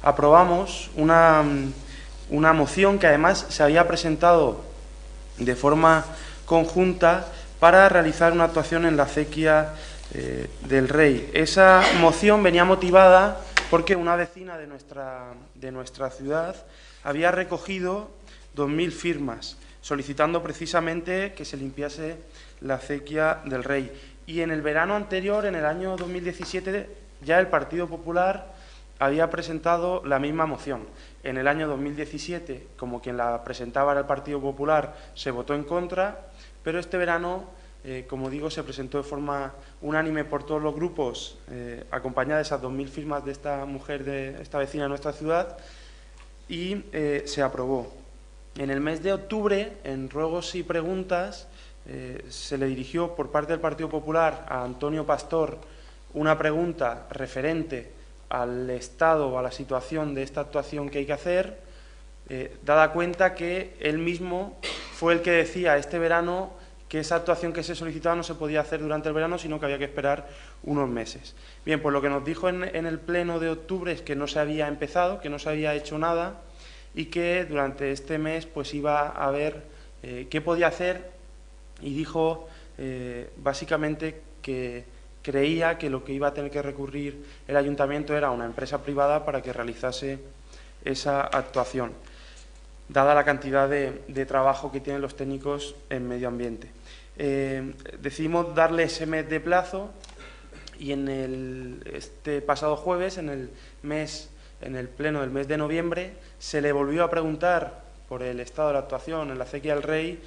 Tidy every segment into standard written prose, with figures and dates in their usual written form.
aprobamos una moción que además se había presentado de forma conjunta para realizar una actuación en la acequia del Rey. Esa moción venía motivada porque una vecina de nuestra ciudad había recogido 2.000 firmas solicitando precisamente que se limpiase la acequia del Rey. Y en el verano anterior, en el año 2017, ya el Partido Popular había presentado la misma moción. En el año 2017, como quien la presentaba era el Partido Popular, se votó en contra, pero este verano, como digo, se presentó de forma unánime por todos los grupos, acompañada de esas 2.000 firmas de esta mujer, de esta vecina de nuestra ciudad, y se aprobó. En el mes de octubre, en ruegos y preguntas, se le dirigió por parte del Partido Popular a Antonio Pastor una pregunta referente al estado o a la situación de esta actuación que hay que hacer, dada cuenta que él mismo fue el que decía este verano que esa actuación que se solicitaba no se podía hacer durante el verano, sino que había que esperar unos meses. Bien, pues lo que nos dijo en el pleno de octubre es que no se había empezado, que no se había hecho nada y que durante este mes pues iba a ver qué podía hacer, y dijo básicamente que creía que lo que iba a tener que recurrir el ayuntamiento era a una empresa privada para que realizase esa actuación, dada la cantidad de trabajo que tienen los técnicos en medio ambiente. Decidimos darle ese mes de plazo y este pasado jueves, en el pleno del mes de noviembre, se le volvió a preguntar por el estado de la actuación en la acequia del Rey.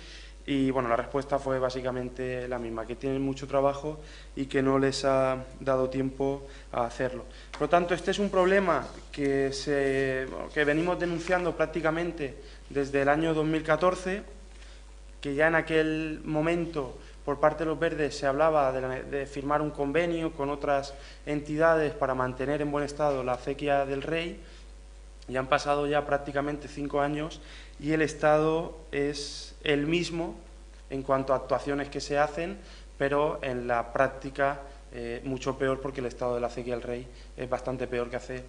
Y bueno, la respuesta fue básicamente la misma, que tienen mucho trabajo y que no les ha dado tiempo a hacerlo. Por lo tanto, este es un problema que venimos denunciando prácticamente desde el año 2014, que ya en aquel momento por parte de los verdes se hablaba de firmar un convenio con otras entidades para mantener en buen estado la acequia del Rey. Ya han pasado ya prácticamente 5 años y el estado es el mismo en cuanto a actuaciones que se hacen, pero en la práctica mucho peor, porque el estado de la acequia del Rey es bastante peor que hace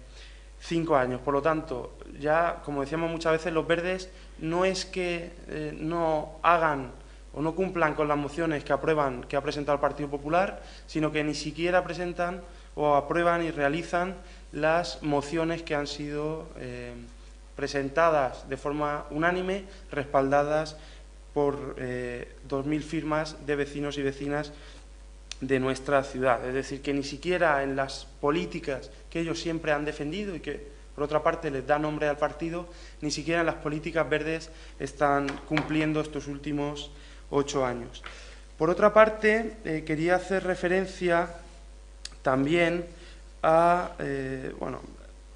5 años. Por lo tanto, ya, como decíamos muchas veces, los verdes no es que no hagan o no cumplan con las mociones que ha presentado el Partido Popular, sino que ni siquiera presentan o aprueban y realizan las mociones que han sido presentadas de forma unánime, respaldadas por 2.000 firmas de vecinos y vecinas de nuestra ciudad. Es decir, que ni siquiera en las políticas que ellos siempre han defendido y que, por otra parte, les da nombre al partido, ni siquiera en las políticas verdes están cumpliendo estos últimos 8 años. Por otra parte, quería hacer referencia también a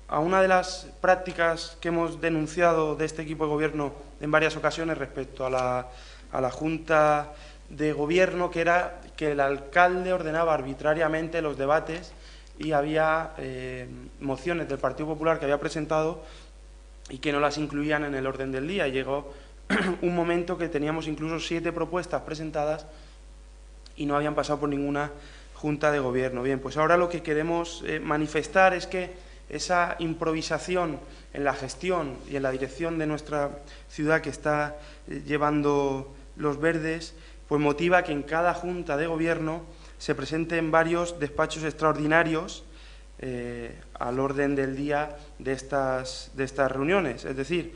una de las prácticas que hemos denunciado de este equipo de gobierno en varias ocasiones respecto a la Junta de Gobierno, que era que el alcalde ordenaba arbitrariamente los debates y había mociones del Partido Popular que había presentado y que no las incluían en el orden del día. Y llegó un momento que teníamos incluso 7 propuestas presentadas y no habían pasado por ninguna Junta de Gobierno. Bien, pues ahora lo que queremos manifestar es que esa improvisación en la gestión y en la dirección de nuestra ciudad que está llevando los verdes, pues motiva que en cada Junta de Gobierno se presenten varios despachos extraordinarios al orden del día de estas reuniones. Es decir,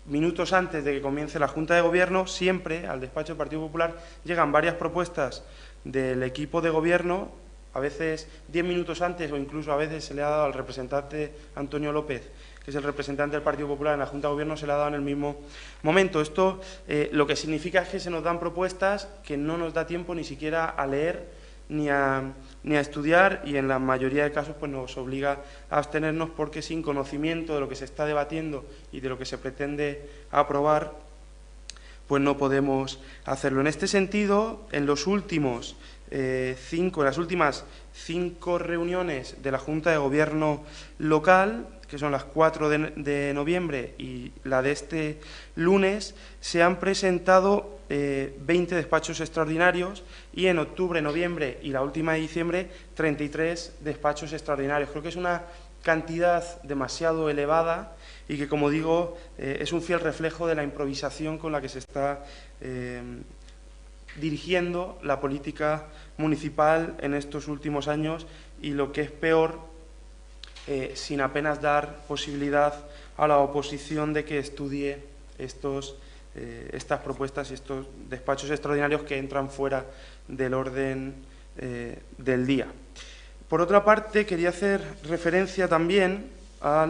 minutos antes de que comience la Junta de Gobierno, siempre al despacho del Partido Popular llegan varias propuestas del equipo de Gobierno, a veces 10 minutos antes, o incluso a veces se le ha dado al representante Antonio López, que es el representante del Partido Popular en la Junta de Gobierno, se le ha dado en el mismo momento. Esto lo que significa es que se nos dan propuestas que no nos da tiempo ni siquiera a leer ni a estudiar, y en la mayoría de casos pues nos obliga a abstenernos, porque sin conocimiento de lo que se está debatiendo y de lo que se pretende aprobar, pues no podemos hacerlo. En este sentido, en las últimas 5 reuniones de la Junta de Gobierno local, que son las 4 de noviembre y la de este lunes, se han presentado 20 despachos extraordinarios, y en octubre, noviembre y la última de diciembre 33 despachos extraordinarios. Creo que es una cantidad demasiado elevada y que, como digo, es un fiel reflejo de la improvisación con la que se está dirigiendo la política municipal en estos últimos años y, lo que es peor, sin apenas dar posibilidad a la oposición de que estudie estas propuestas y estos despachos extraordinarios que entran fuera del orden del día. Por otra parte, quería hacer referencia también a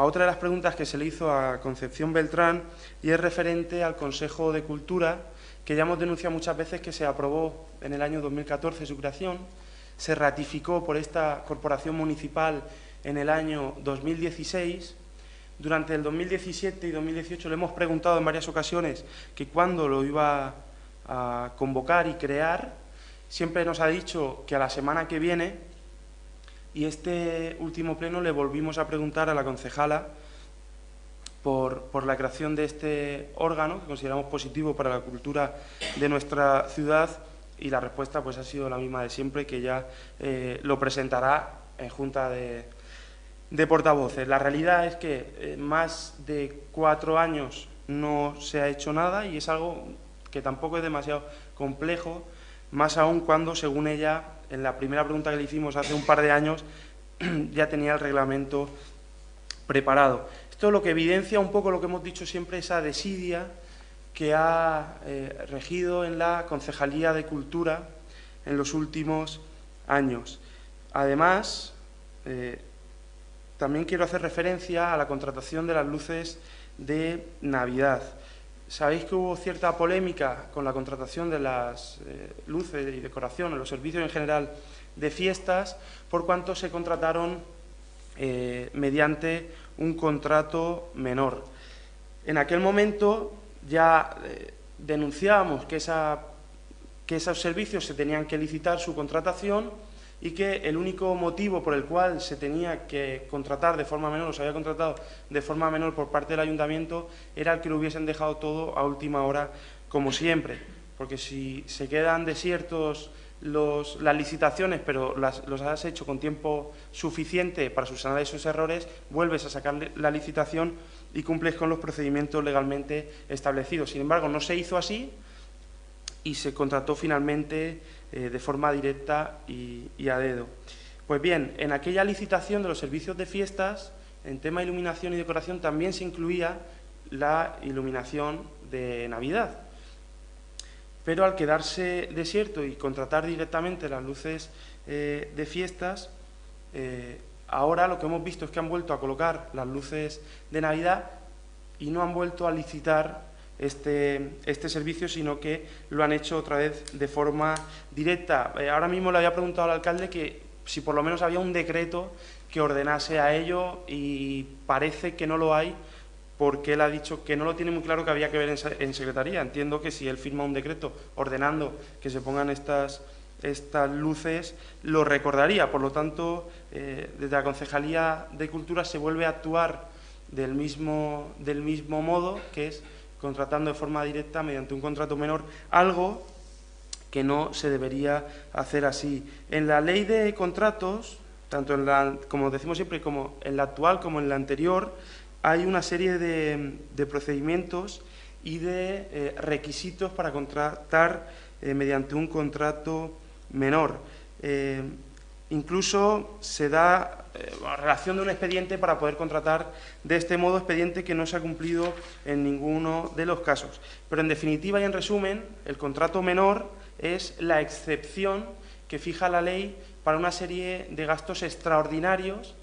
otra de las preguntas que se le hizo a Concepción Beltrán, y es referente al Consejo de Cultura, que ya hemos denunciado muchas veces que se aprobó en el año 2014 su creación, se ratificó por esta corporación municipal en el año 2016. Durante el 2017 y 2018 le hemos preguntado en varias ocasiones que cuándo lo iba a convocar y crear. Siempre nos ha dicho que a la semana que viene, y este último pleno le volvimos a preguntar a la concejala por la creación de este órgano, que consideramos positivo para la cultura de nuestra ciudad, y la respuesta pues ha sido la misma de siempre, que ya lo presentará en Junta de Portavoces. La realidad es que más de 4 años no se ha hecho nada, y es algo que tampoco es demasiado complejo, más aún cuando, según ella, en la primera pregunta que le hicimos hace un par de años, ya tenía el reglamento preparado. Esto es lo que evidencia un poco lo que hemos dicho siempre, esa desidia que ha regido en la Concejalía de Cultura en los últimos años. Además, también quiero hacer referencia a la contratación de las luces de Navidad. Sabéis que hubo cierta polémica con la contratación de las luces y decoración en los servicios en general de fiestas, por cuanto se contrataron mediante un contrato menor. En aquel momento ya denunciábamos que esos servicios se tenían que licitar su contratación, y que el único motivo por el cual se tenía que contratar de forma menor, o se había contratado de forma menor por parte del ayuntamiento, era el que lo hubiesen dejado todo a última hora, como siempre. Porque si se quedan desiertos las licitaciones, pero los has hecho con tiempo suficiente para subsanar esos errores, vuelves a sacar la licitación y cumples con los procedimientos legalmente establecidos. Sin embargo, no se hizo así y se contrató finalmente de forma directa y a dedo. Pues bien, en aquella licitación de los servicios de fiestas, en tema de iluminación y decoración, también se incluía la iluminación de Navidad. Pero al quedarse desierto y contratar directamente las luces de fiestas, ahora lo que hemos visto es que han vuelto a colocar las luces de Navidad y no han vuelto a licitar este servicio, sino que lo han hecho otra vez de forma directa. Ahora mismo le había preguntado al alcalde que si por lo menos había un decreto que ordenase a ello, y parece que no lo hay, porque él ha dicho que no lo tiene muy claro, que había que ver en secretaría. Entiendo que si él firma un decreto ordenando que se pongan estas luces, lo recordaría. Por lo tanto, desde la Concejalía de Cultura se vuelve a actuar del mismo modo, que es contratando de forma directa mediante un contrato menor, algo que no se debería hacer así. En la ley de contratos, tanto en la, como decimos siempre, como en la actual como en la anterior, hay una serie de procedimientos y de requisitos para contratar mediante un contrato menor. Incluso se da la relación de un expediente para poder contratar de este modo, expediente que no se ha cumplido en ninguno de los casos. Pero en definitiva y en resumen, el contrato menor es la excepción que fija la ley para una serie de gastos extraordinarios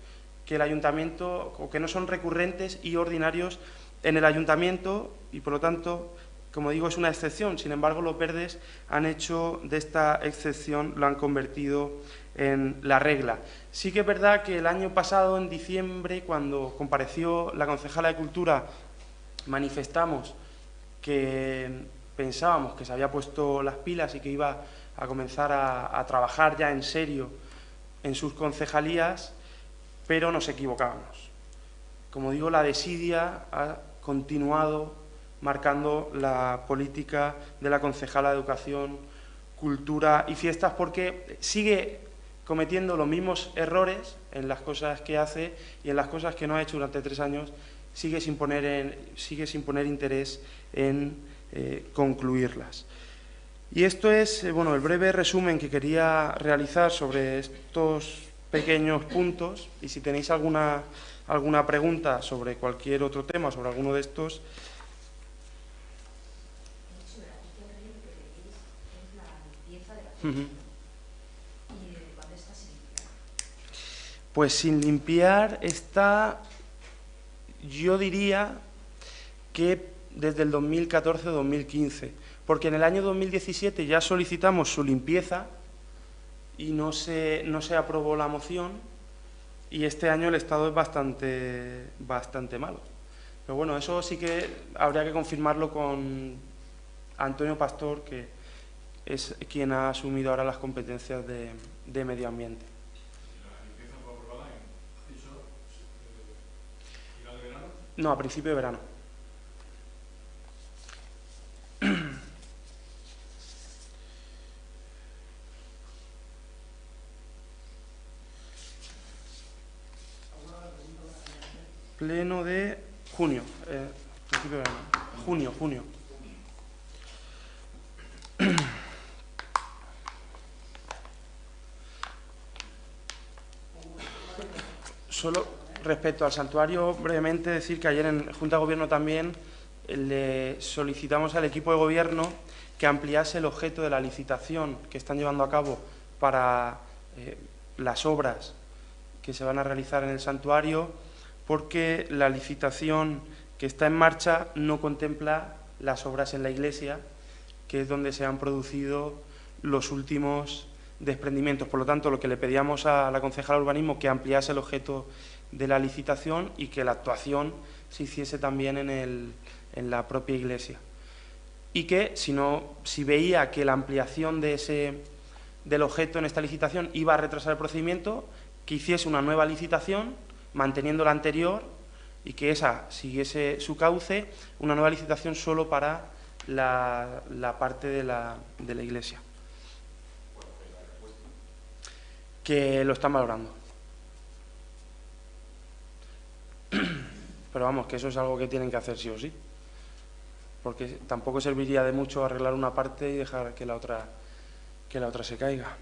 que el ayuntamiento, o que no son recurrentes y ordinarios en el ayuntamiento, y por lo tanto, como digo, es una excepción. Sin embargo, los verdes han hecho de esta excepción, lo han convertido en la regla. Sí que es verdad que el año pasado, en diciembre, cuando compareció la concejala de Cultura, manifestamos que pensábamos que se había puesto las pilas y que iba a comenzar a trabajar ya en serio en sus concejalías, pero nos equivocábamos. Como digo, la desidia ha continuado marcando la política de la concejala de Educación, Cultura y Fiestas, porque sigue cometiendo los mismos errores en las cosas que hace y en las cosas que no ha hecho durante 3 años, sigue sin poner interés en concluirlas. Y esto es el breve resumen que quería realizar sobre estos pequeños puntos, y si tenéis alguna pregunta sobre cualquier otro tema, sobre alguno de estos. Pues sin limpiar está, yo diría que desde el 2014-2015, porque en el año 2017 ya solicitamos su limpieza y no se aprobó la moción, y este año el estado es bastante malo. Pero bueno, eso sí que habría que confirmarlo con Antonio Pastor, que es quien ha asumido ahora las competencias de medio ambiente. ¿La limpieza fue aprobada en final de verano? No, a principio de verano. Pleno de junio, principio de verano. Junio. Solo respecto al santuario, brevemente decir que ayer en Junta de Gobierno también le solicitamos al equipo de Gobierno que ampliase el objeto de la licitación que están llevando a cabo para las obras que se van a realizar en el santuario, porque la licitación que está en marcha no contempla las obras en la iglesia, que es donde se han producido los últimos desprendimientos. Por lo tanto, lo que le pedíamos a la concejala de Urbanismo, que ampliase el objeto de la licitación y que la actuación se hiciese también en la propia iglesia. Y que, si veía que la ampliación del objeto en esta licitación iba a retrasar el procedimiento, que hiciese una nueva licitación, manteniendo la anterior, y que esa siguiese su cauce, una nueva licitación solo para la parte de la iglesia. Que lo están valorando. Pero vamos, que eso es algo que tienen que hacer sí o sí. Porque tampoco serviría de mucho arreglar una parte y dejar que la otra se caiga.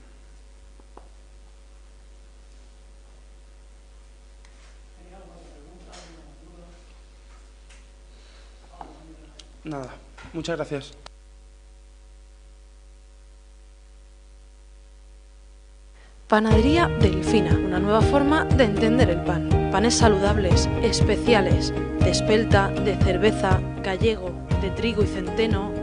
Nada, muchas gracias. Panadería Delfina, una nueva forma de entender el pan. Panes saludables, especiales, de espelta, de cerveza, gallego, de trigo y centeno,